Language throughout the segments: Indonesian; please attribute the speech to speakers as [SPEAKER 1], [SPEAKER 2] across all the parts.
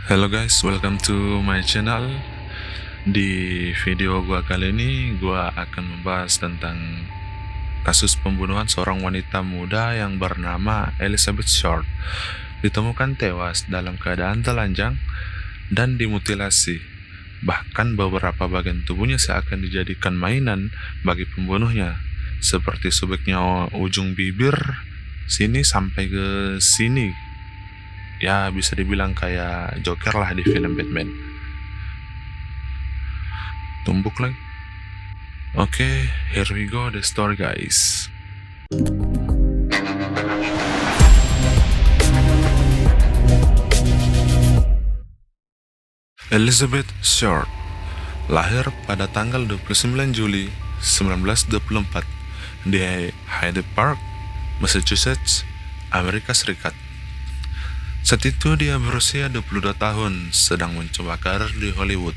[SPEAKER 1] Hello guys, welcome to my channel. Di video gua kali ini, gua akan membahas tentang kasus pembunuhan seorang wanita muda yang bernama Elizabeth Short. Ditemukan tewas dalam keadaan telanjang dan dimutilasi. Bahkan beberapa bagian tubuhnya seakan dijadikan mainan bagi pembunuhnya, seperti sobeknya ujung bibir sini sampai ke sini. Ya bisa dibilang kayak Joker lah di film Batman. Tumbuk lagi. Oke, here we go the story guys. Elizabeth Short lahir pada tanggal 29 Juli 1924 di Hyde Park, Massachusetts, Amerika Serikat. Saat itu dia berusia 22 tahun, sedang mencoba karir di Hollywood.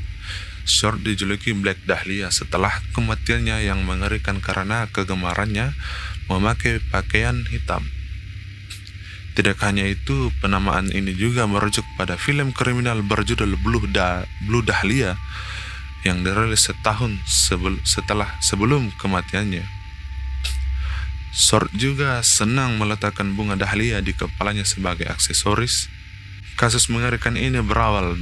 [SPEAKER 1] Short dijuluki Black Dahlia setelah kematiannya yang mengerikan karena kegemarannya memakai pakaian hitam. Tidak hanya itu, penamaan ini juga merujuk pada film kriminal berjudul Blue Dahlia yang dirilis setahun sebelum kematiannya. Short juga senang meletakkan bunga dahlia di kepalanya sebagai aksesoris. Kasus mengerikan ini berawal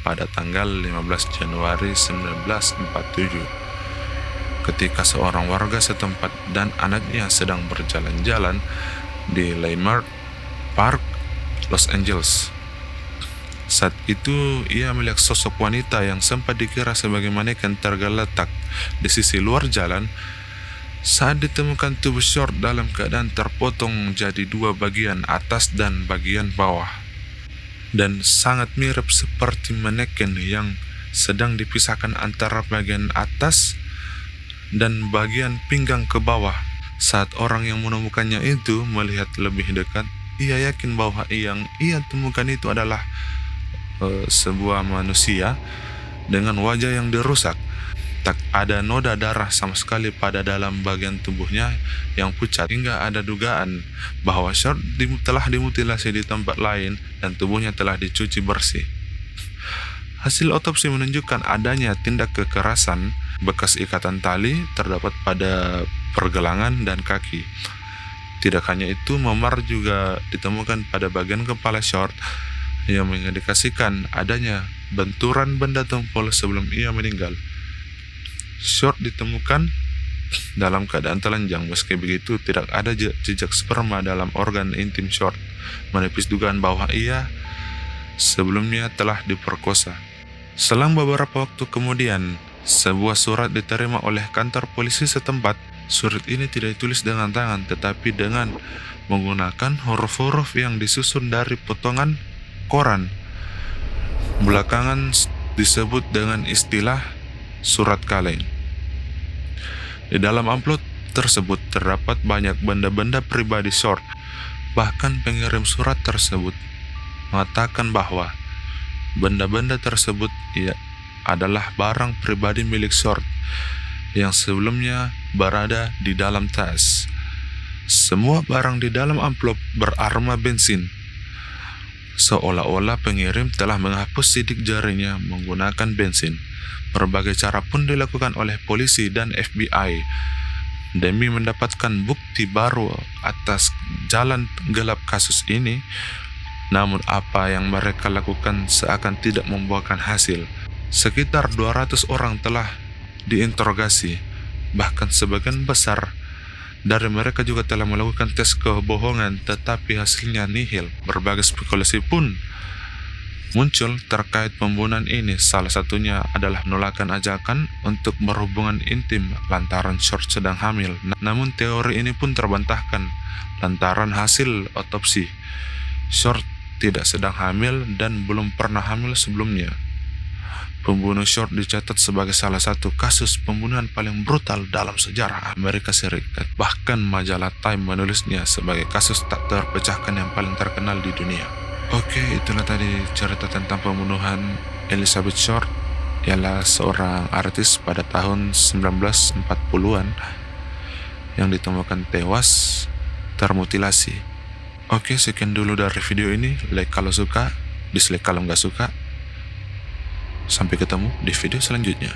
[SPEAKER 1] pada tanggal 15 Januari 1947 ketika seorang warga setempat dan anaknya sedang berjalan-jalan di Leimert Park, Los Angeles. Saat itu ia melihat sosok wanita yang sempat dikira sebagai maneken tergeletak di sisi luar jalan. Saat ditemukan tubuh Short dalam keadaan terpotong jadi dua bagian atas dan bagian bawah, dan sangat mirip seperti maneken yang sedang dipisahkan antara bagian atas dan bagian pinggang ke bawah. Saat orang yang menemukannya itu melihat lebih dekat, ia yakin bahwa yang ia temukan itu adalah sebuah manusia dengan wajah yang dirusak. Tak ada noda darah sama sekali pada dalam bagian tubuhnya yang pucat, hingga ada dugaan bahwa Short telah dimutilasi di tempat lain dan tubuhnya telah dicuci bersih. Hasil otopsi menunjukkan adanya tindak kekerasan, bekas ikatan tali terdapat pada pergelangan dan kaki. Tidak hanya itu, memar juga ditemukan pada bagian kepala Short yang mengindikasikan adanya benturan benda tumpul sebelum ia meninggal. Short ditemukan dalam keadaan telanjang. Meski begitu, tidak ada jejak sperma dalam organ intim Short, menepis dugaan bahwa ia sebelumnya telah diperkosa. Selang beberapa waktu kemudian, sebuah surat diterima oleh kantor polisi setempat. Surat ini tidak ditulis dengan tangan, tetapi dengan menggunakan huruf-huruf yang disusun dari potongan koran. Belakangan disebut dengan istilah surat kaleng. Di dalam amplop tersebut terdapat banyak benda-benda pribadi Short. Bahkan pengirim surat tersebut mengatakan bahwa benda-benda tersebut adalah barang pribadi milik Short yang sebelumnya berada di dalam tas. Semua barang di dalam amplop beraroma bensin, seolah-olah pengirim telah menghapus sidik jarinya menggunakan bensin. Berbagai cara pun dilakukan oleh polisi dan FBI demi mendapatkan bukti baru atas jalan gelap kasus ini. Namun apa yang mereka lakukan seakan tidak membuahkan hasil. Sekitar 200 orang telah diinterogasi, bahkan sebagian besar dari mereka juga telah melakukan tes kebohongan, tetapi hasilnya nihil. Berbagai spekulasi pun muncul terkait pembunuhan ini. Salah satunya adalah penolakan ajakan untuk berhubungan intim lantaran Short sedang hamil. Namun teori ini pun terbantahkan lantaran hasil otopsi. Short tidak sedang hamil dan belum pernah hamil sebelumnya. Pembunuh Short dicatat sebagai salah satu kasus pembunuhan paling brutal dalam sejarah Amerika Serikat. Bahkan majalah Time menulisnya sebagai kasus tak terpecahkan yang paling terkenal di dunia. Oke, itulah tadi cerita tentang pembunuhan Elizabeth Short. Ialah seorang artis pada tahun 1940-an yang ditemukan tewas termutilasi. Oke, sekian dulu dari video ini. Like kalau suka, dislike kalau nggak suka. Sampai ketemu di video selanjutnya.